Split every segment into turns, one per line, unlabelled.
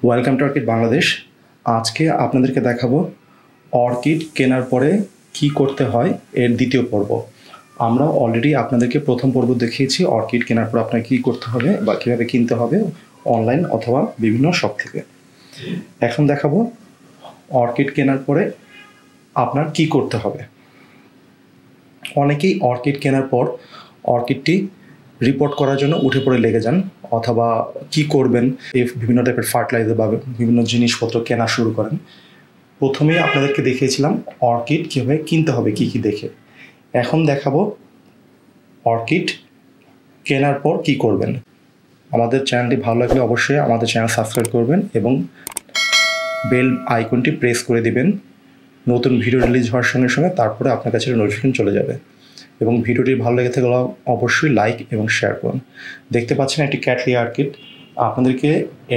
Welcome to orchid Bangladesh. আজকে আপনাদেরকে দেখাবো অর্কিড কেনার পরে কি করতে হয় এর দ্বিতীয় পর্ব। আমরা অলরেডি আপনাদেরকে প্রথম পর্ব দেখিয়েছি অর্কিড কেনার পর আপনাকে কী করতে হবে বা কীভাবে কিনতে হবে অনলাইন অথবা বিভিন্ন শপ থেকে। এখন দেখাবো অর্কিড কেনার পরে আপনার কি করতে হবে। অনেকেই অর্কিড কেনার পর অর্কিডটি রিপোর্ট করার জন্য উঠে পড়ে লেগে যান, অথবা কি করবেন এই বিভিন্ন টাইপের ফার্টিলাইজার বা বিভিন্ন জিনিসপত্র কেনা শুরু করেন। প্রথমেই আপনাদেরকে দেখিয়েছিলাম অর্কিড কীভাবে কিনতে হবে কী কী দেখে। এখন দেখাবো অর্কিড কেনার পর কি করবেন। আমাদের চ্যানেলটি ভালো লাগলে অবশ্যই আমাদের চ্যানেল সাবস্ক্রাইব করবেন এবং বেল আইকনটি প্রেস করে দিবেন। নতুন ভিডিও রিলিজ হওয়ার সঙ্গে সঙ্গে তারপরে আপনার কাছে নোটিফিকেশন চলে যাবে। এবং ভিডিওটি ভালো লেগে থাকলে অবশ্যই লাইক এবং শেয়ার করুন। দেখতে পাচ্ছেন একটি ক্যাটলিয়া অর্কিড। আপনাদেরকে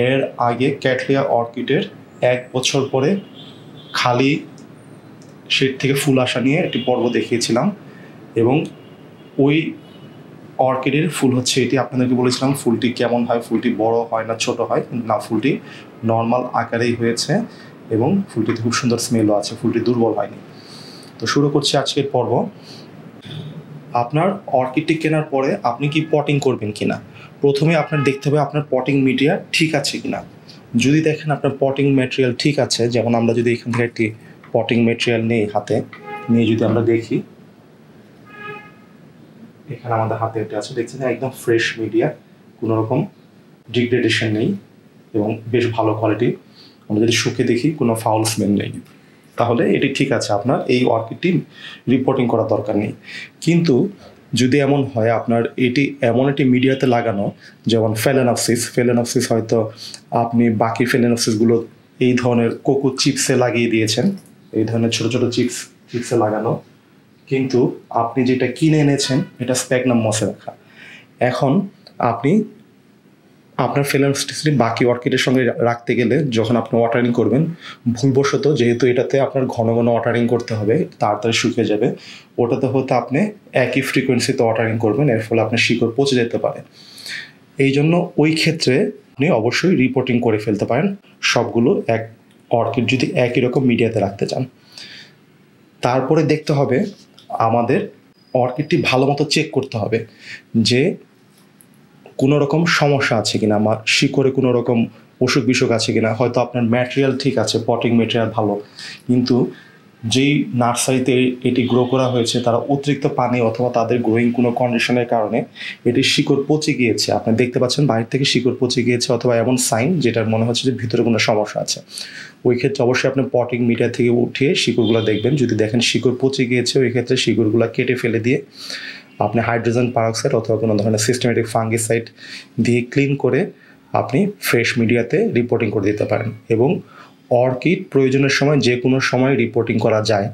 এর আগে ক্যাটলিয়া অর্কিডের 1 বছর পরে খালি সেট থেকে ফুল আসা নিয়ে একটি পর্ব দেখিয়েছিলাম, এবং ওই অর্কিডের ফুল হচ্ছে এটি। আপনাদেরকে বলেছিলাম ফুলটি কেমন হয়, ফুলটি বড় হয় না ছোট হয়। না, ফুলটি নর্মাল আকারেই হয়েছে এবং ফুলটিতে খুব সুন্দর স্মেলও আছে, ফুলটি দুর্বল হয়নি। তো শুরু করছি আজকের পর্ব। আপনার অর্কিডটি কেনার পরে আপনি কি পটিং করবেন কিনা, প্রথমে আপনার দেখতে হবে আপনার পটিং মিডিয়া ঠিক আছে কিনা। যদি দেখেন আপনার পটিং ম্যাটেরিয়াল ঠিক আছে, যেমন আমরা যদি এখান থেকে একটি পটিং ম্যাটেরিয়াল নেই হাতে নিয়ে যদি আমরা দেখি, এখানে আমাদের হাতে একটা আছে, দেখছেন একদম ফ্রেশ মিডিয়া, কোনো রকম ডিগ্রেডেশন নেই এবং বেশ ভালো কোয়ালিটি। আমরা যদি শুকে দেখি কোনো ফাউল স্মেল নেই, তাহলে এটি ঠিক আছে, আপনার এই অর্কিডটি রিপোর্টিং করার দরকার নেই। কিন্তু যদি এমন হয় আপনার এটি এমন একটি মিডিয়াতে লাগানো, যেমন ফেলেনপসিস হয়তো আপনি বাকি ফেলেনপসিসগুলো এই ধরনের কোকো চিপসে লাগিয়ে দিয়েছেন, এই ধরনের ছোটো ছোটো চিপসে লাগানো, কিন্তু আপনি যেটা কিনে এনেছেন এটা স্প্যাগনাম মসে রাখা। এখন আপনি আপনার ফেলেনপসিসটি বাকি অর্কিডের সঙ্গে রাখতে গেলে যখন আপনি ওয়াটারিং করবেন, ভুলবশত যেহেতু এটাতে আপনার ঘন ঘন ওয়াটারিং করতে হবে, তাড়াতাড়ি শুকিয়ে যাবে, ওটাতে হয়তো আপনি একই ফ্রিকোয়েন্সিতে ওয়াটারিং করবেন, এর ফলে আপনার শিকড় পচে যেতে পারে। এই জন্য ওই ক্ষেত্রে আপনি অবশ্যই রিপোর্টিং করে ফেলতে পারেন সবগুলো অর্কিড যদি একই রকম মিডিয়াতে রাখতে চান। তারপরে দেখতে হবে আমাদের অর্কিডটি ভালো মতো চেক করতে হবে যে কোনো রকম সমস্যা আছে কিনা, আমার শিকড়ে কোনো রকম অসুখ বিসুখ আছে কিনা। হয়তো আপনার ম্যাটেরিয়াল ঠিক আছে, পটিং ম্যাটেরিয়াল ভালো, কিন্তু যেই নার্সারিতে এটি গ্রো করা হয়েছে তারা অতিরিক্ত পানি অথবা তাদের গ্রোয়িং কোনো কন্ডিশনের কারণে এটির শিকড় পচে গিয়েছে। আপনি দেখতে পাচ্ছেন বাইরে থেকে শিকড় পচে গিয়েছে, অথবা এমন সাইন যেটার মনে হচ্ছে যে ভিতরে কোনো সমস্যা আছে। ওই ক্ষেত্রে অবশ্যই আপনি পটিং মিডিয়া থেকে উঠিয়ে শিকড়গুলো দেখবেন। যদি দেখেন শিকড় পচে গিয়েছে, ওই ক্ষেত্রে শিকড়গুলো কেটে ফেলে দিয়ে আপনি হাইড্রোজেন পারঅক্সাইড অথবা কোনো ধরনের সিস্টেমেটিক ফাঙ্গিসাইড দিয়ে ক্লিন করে আপনি ফ্রেশ মিডিয়াতে রিপোর্টিং করে দিতে পারেন। এবং অর্কিড প্রয়োজনের সময় যে কোনো সময় রিপোর্টিং করা যায়,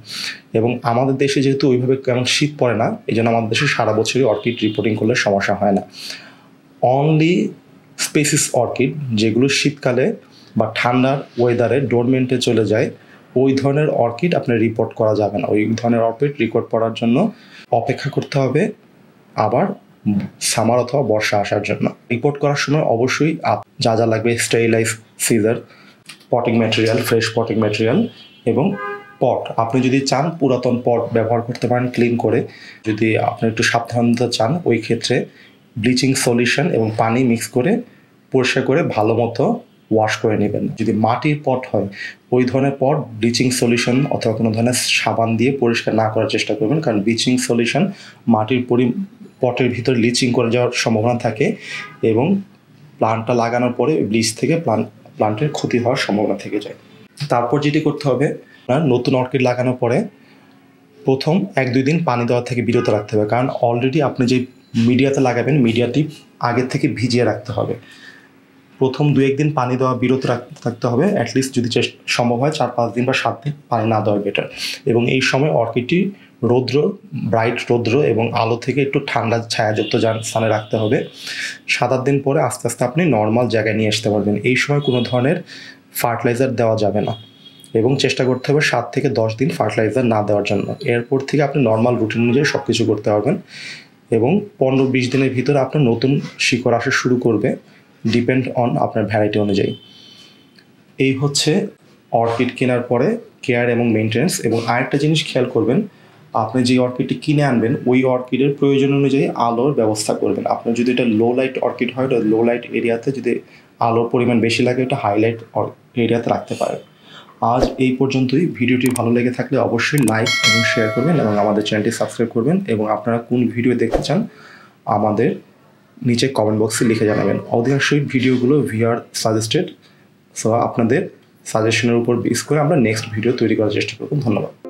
এবং আমাদের দেশে যেহেতু ওইভাবে কেমন শীত পড়ে না, এই জন্য আমাদের দেশে সারা বছরই অর্কিড রিপোর্টিং করলে সমস্যা হয় না। অনলি স্পেসিস অর্কিড যেগুলো শীতকালে বা ঠান্ডার ওয়েদারে ডোরমেন্টে চলে যায়, ওই ধরনের অর্কিড আপনার রিপোর্ট করা যাবে না। ওই ধরনের অর্কিড রিপোর্ট করার জন্য অপেক্ষা করতে হবে আবার সামার অথবা বর্ষা আসার জন্য। রিপোর্ট করার সময় অবশ্যই যা যা লাগবে, sterilise scissor, potting material, fresh potting material এবং পট। আপনি যদি চান পুরাতন পট ব্যবহার করতে পারেন ক্লিন করে। যদি আপনি একটু সাবধানতা চান, ওই ক্ষেত্রে ব্লিচিং সলিউশন এবং পানি মিক্স করে পরিষ্কার করে ভালো মতো ওয়াশ করে নেবেন। যদি মাটির পট হয়, ওই ধরনের পট ব্লিচিং সলিউশন অথবা কোনো ধরনের সাবান দিয়ে পরিষ্কার না করার চেষ্টা করবেন, কারণ ব্লিচিং সলিউশন মাটির পটের ভিতর লিচিং করে যাওয়ার সম্ভাবনা থাকে এবং প্লান্টটা লাগানোর পরে ব্লিচ থেকে প্লান্টের ক্ষতি হওয়ার সম্ভাবনা থেকে যায়। তারপর যেটি করতে হবে, আপনার নতুন অর্কিড লাগানোর পরে প্রথম 1-2 দিন পানি দেওয়া থেকে বিরত রাখতে হবে, কারণ অলরেডি আপনি যে মিডিয়াতে লাগাবেন মিডিয়াটি আগে থেকে ভিজিয়ে রাখতে হবে। প্রথম 2-1 দিন পানি দেওয়া বিরত রাখতে হবে, অ্যাটলিস্ট যদি সম্ভব হয় 4-5 দিন বা 7 দিন পানি না দেওয়া বেটার। এবং এই সময় অর্কিডটি ব্রাইট রৌদ্র এবং আলো থেকে একটু ঠান্ডা ছায়াযুক্ত স্থানে রাখতে হবে। 7-8 দিন পরে আস্তে আস্তে আপনি নর্মাল জায়গায় নিয়ে আসতে পারবেন। এই সময় কোনো ধরনের ফার্টিলাইজার দেওয়া যাবে না এবং চেষ্টা করতে হবে 7 থেকে 10 দিন ফার্টিলাইজার না দেওয়ার জন্য। এরপর থেকে আপনি নর্মাল রুটিন অনুযায়ী সব কিছু করতে পারবেন এবং 15-20 দিনের ভিতরে আপনার নতুন শিকড় আসা শুরু করবে, ডিপেন্ড অন আপনার ভ্যারাইটি অনুযায়ী। এই হচ্ছে অর্কিড কেনার পরে কেয়ার এবং মেনটেন্যান্স। এবং আরেকটা জিনিস খেয়াল করবেন, আপনি যে অর্কিডটি কিনে আনবেন ওই অর্কিডের প্রয়োজন অনুযায়ী আলোর ব্যবস্থা করবেন। আপনার যদি এটা লো লাইট অর্কিড হয়, ওটা লো লাইট এরিয়াতে যদি আলোর পরিমাণ বেশি লাগে ওটা হাইলাইট এরিয়াতে রাখতে পারেন। আজ এই পর্যন্তই। ভিডিওটি ভালো লেগে থাকলে অবশ্যই লাইক এবং শেয়ার করবেন এবং আমাদের চ্যানেলটি সাবস্ক্রাইব করবেন। এবং আপনারা কোন ভিডিও দেখতে চান আমাদের নিচে কমেন্ট বক্সে লিখে জানাবেন। অধিকাংশই ভিডিওগুলো ভিআর সাজেস্টেড, সো আপনাদের সাজেশনের উপর বেস করে আমরা নেক্সট ভিডিও তৈরি করার চেষ্টা করব। ধন্যবাদ।